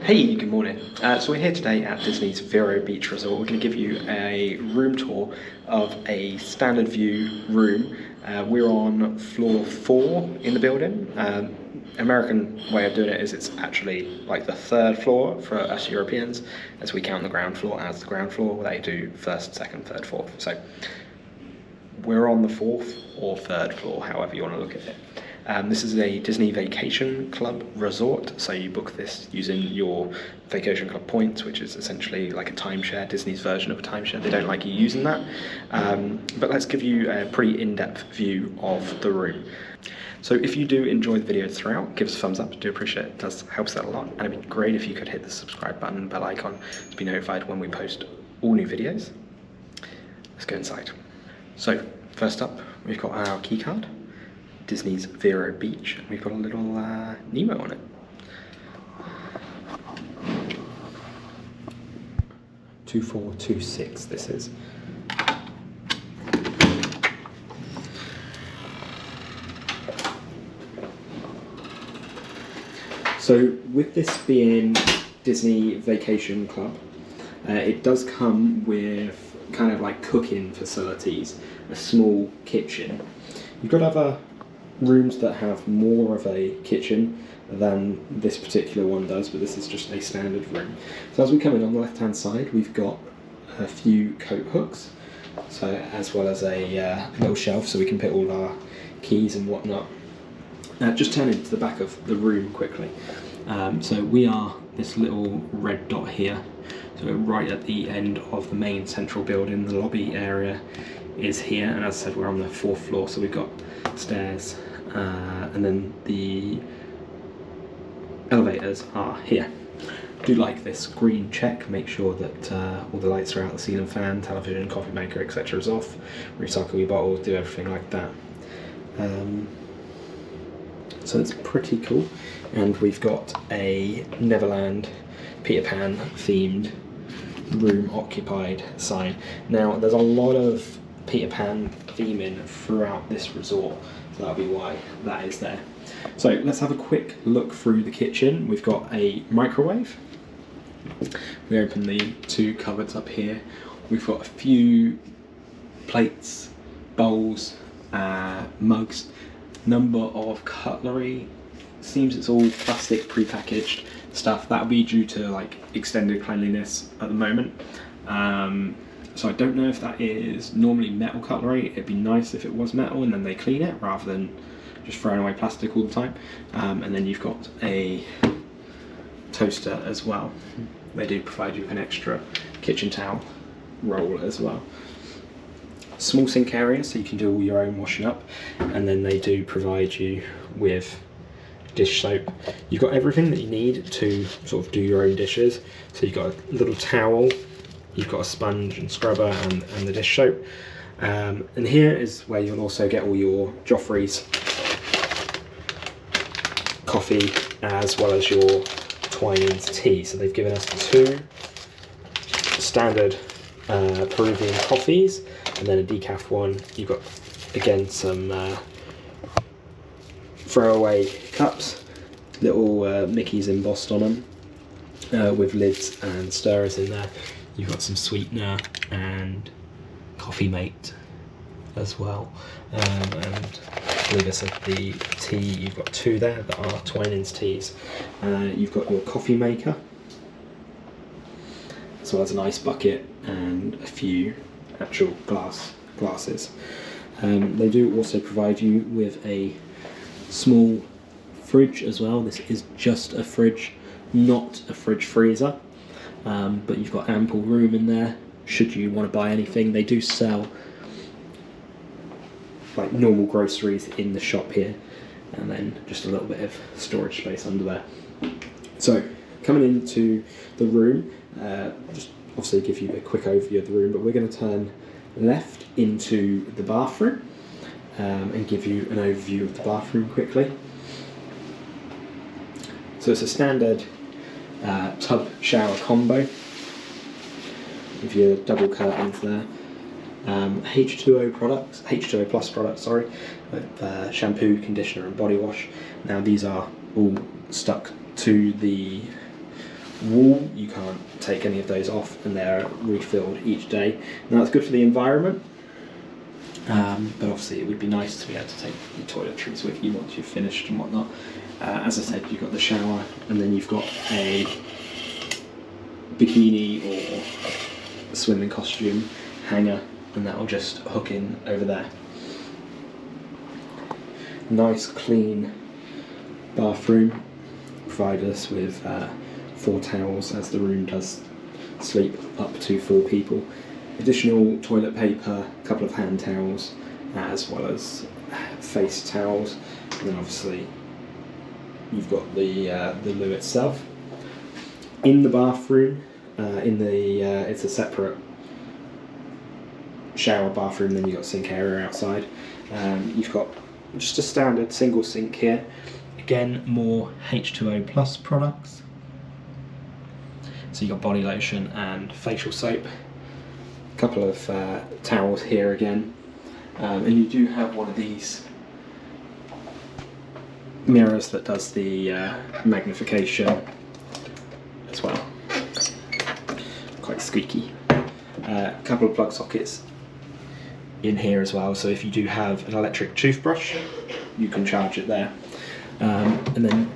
Hey, good morning. So we're here today at Disney's Vero Beach Resort. We're going to give you a room tour of a standard view room. We're on floor 4 in the building. American way of doing it is it's actually like the 3rd floor for us Europeans, as we count the ground floor as the ground floor. They do 1st, 2nd, 3rd, 4th. So we're on the 4th or 3rd floor, however you want to look at it. This is a Disney Vacation Club resort, so you book this using your Vacation Club points, which is essentially like a timeshare, Disney's version of a timeshare. They don't like you using that, but let's give you a pretty in-depth view of the room. So if you do enjoy the videos throughout, give us a thumbs up. I do appreciate it. It does help us out a lot, and it'd be great if you could hit the subscribe button and bell icon to be notified when we post all new videos. Let's go inside. So first up, we've got our key card. Disney's Vero Beach. We've got a little Nemo on it. $2426 this is. So with this being Disney Vacation Club, it does come with kind of like cooking facilities, a small kitchen. You've got other rooms that have more of a kitchen than this particular one does, but this is just a standard room. So as we come in on the left hand side, we've got a few coat hooks, so as well as a little shelf so we can put all our keys and whatnot. Just turn into the back of the room quickly. So we are this little red dot here, so we're right at the end of the main central building. The lobby area is here, and as I said, we're on the 4th floor, so we've got stairs, and then the elevators are here. Do like this green check, make sure that all the lights are out, the ceiling fan, television, coffee maker, etc. is off, recycle your bottles, do everything like that. So it's pretty cool, and we've got a Neverland Peter Pan themed room occupied sign. Now there's a lot of Peter Pan theming throughout this resort, so that'll be why that is there. So let's have a quick look through the kitchen. We've got a microwave. We open the 2 cupboards up here. We've got a few plates, bowls, mugs, number of cutlery. Seems it's all plastic pre-packaged stuff. That'll be due to like extended cleanliness at the moment. So I don't know if that is normally metal cutlery. It'd be nice if it was metal and then they clean it rather than just throwing away plastic all the time. And then you've got a toaster as well. They do provide you with an extra kitchen towel roll as well. Small sink area so you can do all your own washing up, and then they do provide you with dish soap. You've got everything that you need to sort of do your own dishes. So you've got a little towel, you've got a sponge and scrubber and the dish soap. And here is where you'll also get all your Joffrey's coffee as well as your Twinings tea. So they've given us 2 standard Peruvian coffees and then a decaf one. You've got again some throwaway cups, little Mickeys embossed on them with lids and stirrers in there. You've got some sweetener and coffee mate as well, and I believe I said the tea, you've got 2 there that are Twinings teas. You've got your coffee maker as well as an ice bucket and a few actual glasses. They do also provide you with a small fridge as well. This is just a fridge, not a fridge freezer, but you've got ample room in there should you want to buy anything. They do sell like normal groceries in the shop here, and then just a little bit of storage space under there. So coming into the room, just obviously give you a quick overview of the room, but we're going to turn left into the bathroom and give you an overview of the bathroom quickly. So it's a standard tub shower combo with your double curtains there. H2O products, H2O plus products, sorry, with shampoo, conditioner and body wash. Now these are all stuck to the wall. You can't take any of those off, and they're refilled each day. Now that's good for the environment, but obviously it would be nice to be able to take your toiletries with you once you've finished and whatnot. As I said, you've got the shower, and then you've got a bikini or a swimming costume hanger, and that will just hook in over there. Nice clean bathroom. Provide us with 4 towels, as the room does sleep up to 4 people. Additional toilet paper, a couple of hand towels, as well as face towels, and then obviously you've got the loo itself. In the bathroom, it's a separate shower bathroom, then you've got sink area outside. You've got just a standard single sink here. Again, more H2O plus products. So you've got body lotion and facial soap. A couple of towels here again. And you do have one of these mirrors that does the magnification as well. Quite squeaky. A couple of plug sockets in here as well, so if you do have an electric toothbrush, you can charge it there. And then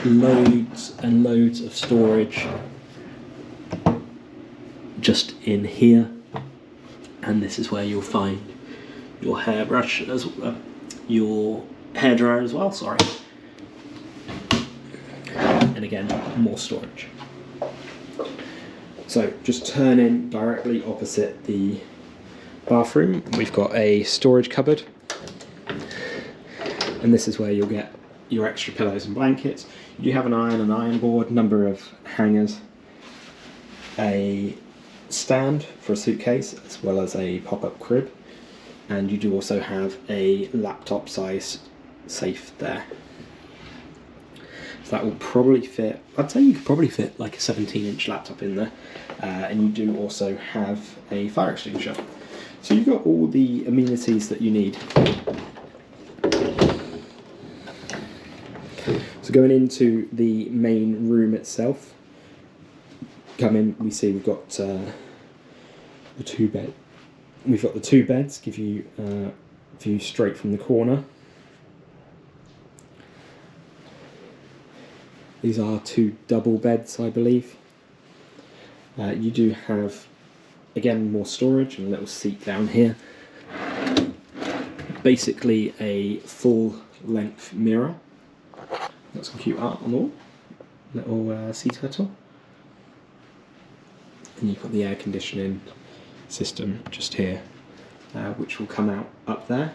loads and loads of storage just in here, and this is where you'll find your hairbrush as well, your hairdryer as well, sorry. And again, more storage. So just turn in directly opposite the bathroom. We've got a storage cupboard, and this is where you'll get your extra pillows and blankets. You do have an iron board, number of hangers, a stand for a suitcase, as well as a pop-up crib, and you do also have a laptop size safe there. So that will probably fit, I'd say you could probably fit like a 17-inch laptop in there, and you do also have a fire extinguisher. So you've got all the amenities that you need. So going into the main room itself, come in, we see we've got the 2 bed. We've got the 2 beds, give you view straight from the corner. These are 2 double beds, I believe. You do have, again, more storage and a little seat down here. Basically a full length mirror. Got some cute art on the wall. Little sea turtle. And you've got the air conditioning system just here, which will come out up there.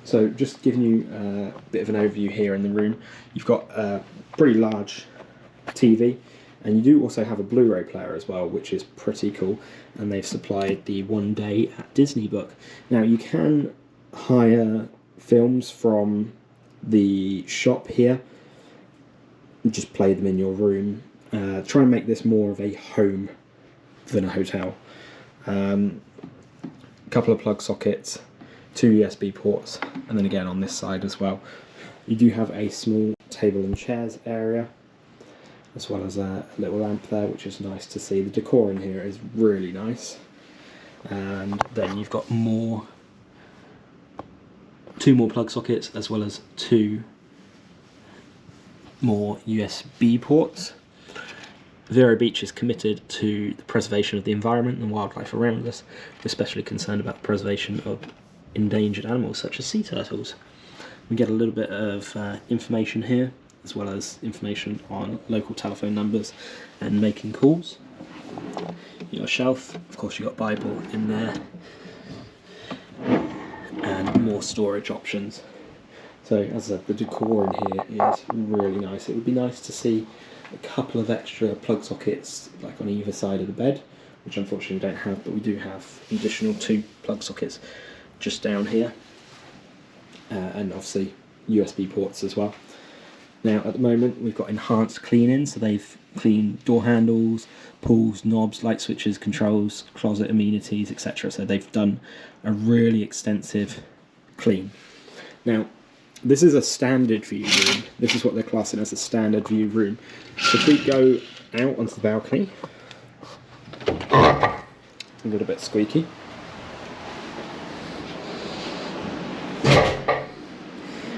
So just giving you a bit of an overview here in the room. You've got a pretty large TV, and you do also have a Blu-ray player as well, which is pretty cool, and they've supplied the 1 day at Disney book. Now you can hire films from the shop here and just play them in your room. Try and make this more of a home than a hotel. A couple of plug sockets, 2 USB ports, and then again on this side as well you do have a small table and chairs area, as well as a little lamp there, which is nice to see. The decor in here is really nice. And then you've got 2 more plug sockets, as well as 2 more USB ports. Vero Beach is committed to the preservation of the environment and wildlife around us. We're especially concerned about the preservation of endangered animals such as sea turtles. We get a little bit of information here, as well as information on local telephone numbers and making calls. Your shelf, of course you've got Bible in there, and more storage options. So as I said, the decor in here is really nice. It would be nice to see a couple of extra plug sockets like on either side of the bed, which unfortunately we don't have, but we do have an additional 2 plug sockets just down here, and obviously USB ports as well. Now at the moment we've got enhanced cleaning, so they've cleaned door handles, pulls, knobs, light switches, controls, closet amenities, etc. So they've done a really extensive clean. Now This is a standard view room. This is what they're classing as a standard view room. So if we go out onto the balcony, a little bit squeaky.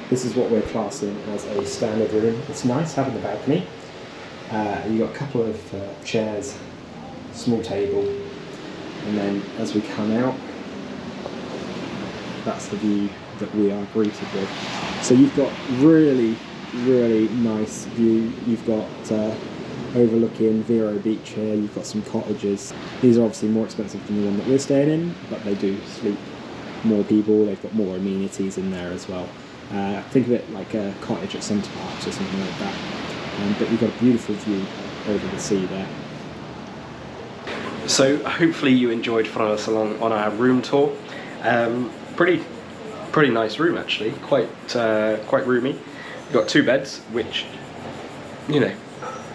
This is what we're classing as a standard room. It's nice having the balcony. You've got a couple of chairs, small table, and then as we come out, that's the view that we are greeted with. So you've got really, really nice view. You've got overlooking Vero Beach here. You've got some cottages. These are obviously more expensive than the one that we're staying in, but they do sleep more people. They've got more amenities in there as well. Think of it like a cottage at Centre Parks or something like that. But you've got a beautiful view over the sea there. So hopefully you enjoyed following us along on our room tour. Pretty nice room actually, quite roomy. You've got 2 beds, which, you know,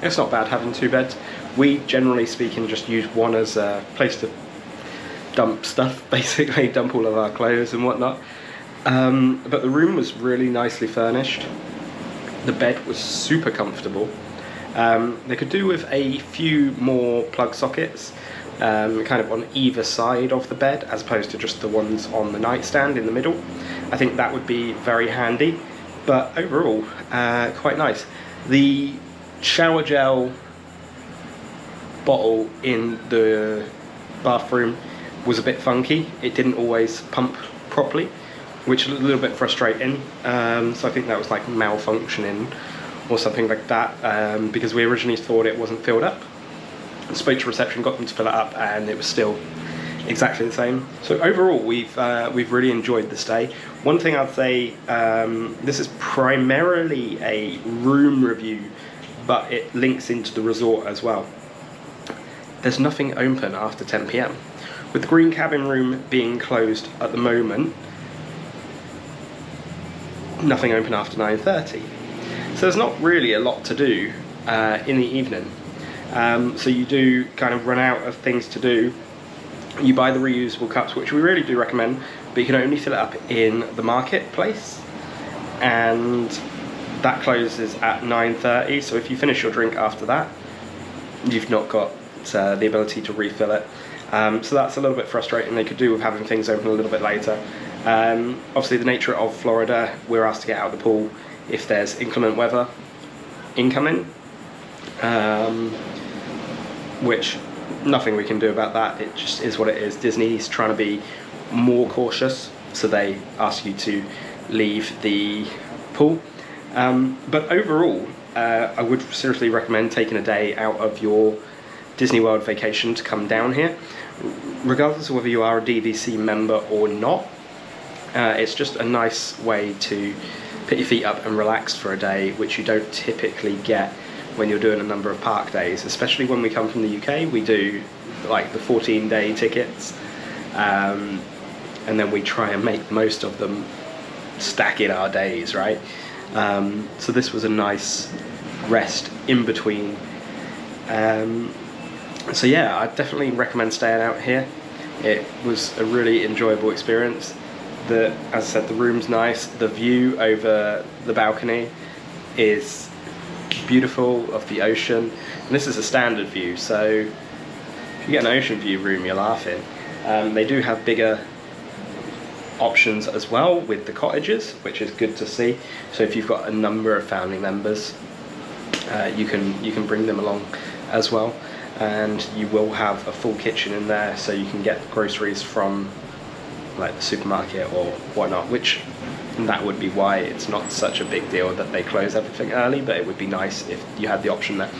it's not bad having 2 beds. We generally speaking just use one as a place to dump stuff, basically dump all of our clothes and whatnot. But the room was really nicely furnished. The bed was super comfortable. They could do with a few more plug sockets, kind of on either side of the bed, as opposed to just the ones on the nightstand in the middle. I think that would be very handy, but overall, quite nice. The shower gel bottle in the bathroom was a bit funky. It didn't always pump properly, which is a little bit frustrating. So I think that was like malfunctioning or something like that, because we originally thought it wasn't filled up. I spoke to reception, got them to fill it up, and it was still exactly the same. So overall, we've really enjoyed the stay. One thing I'd say, this is primarily a room review, but it links into the resort as well. There's nothing open after 10 p.m. With the green cabin room being closed at the moment, nothing open after 9:30. So there's not really a lot to do in the evening. So you do kind of run out of things to do. You buy the reusable cups, which we really do recommend, but you can only fill it up in the marketplace, and that closes at 9:30. So if you finish your drink after that, you've not got the ability to refill it. So that's a little bit frustrating. They could do with having things open a little bit later. Obviously the nature of Florida, we're asked to get out of the pool if there's inclement weather incoming, which nothing we can do about that. It just is what it is. Disney's trying to be more cautious, so they ask you to leave the pool. But overall, I would seriously recommend taking a day out of your Disney World vacation to come down here, regardless of whether you are a DVC member or not. It's just a nice way to put your feet up and relax for a day, which you don't typically get when you're doing a number of park days. Especially when we come from the UK, we do like the 14-day tickets, and then we try and make the most of them, stack in our days, right? So this was a nice rest in between. So yeah, I definitely recommend staying out here. It was a really enjoyable experience. As I said, the room's nice. The view over the balcony is beautiful of the ocean. And this is a standard view, so if you get an ocean view room, you're laughing. They do have bigger options as well with the cottages, which is good to see. So if you've got a number of family members, you can bring them along as well. And you will have a full kitchen in there, so you can get groceries from like the supermarket or whatnot, which that would be why it's not such a big deal that they close everything early, but it would be nice if you had the option there.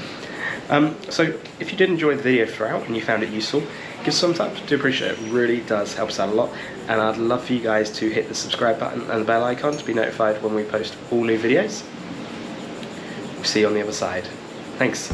So if you did enjoy the video throughout and you found it useful, give us some thumbs up. I do appreciate it. It really does help us out a lot, and I'd love for you guys to hit the subscribe button and the bell icon to be notified when we post all new videos. We'll see you on the other side. Thanks.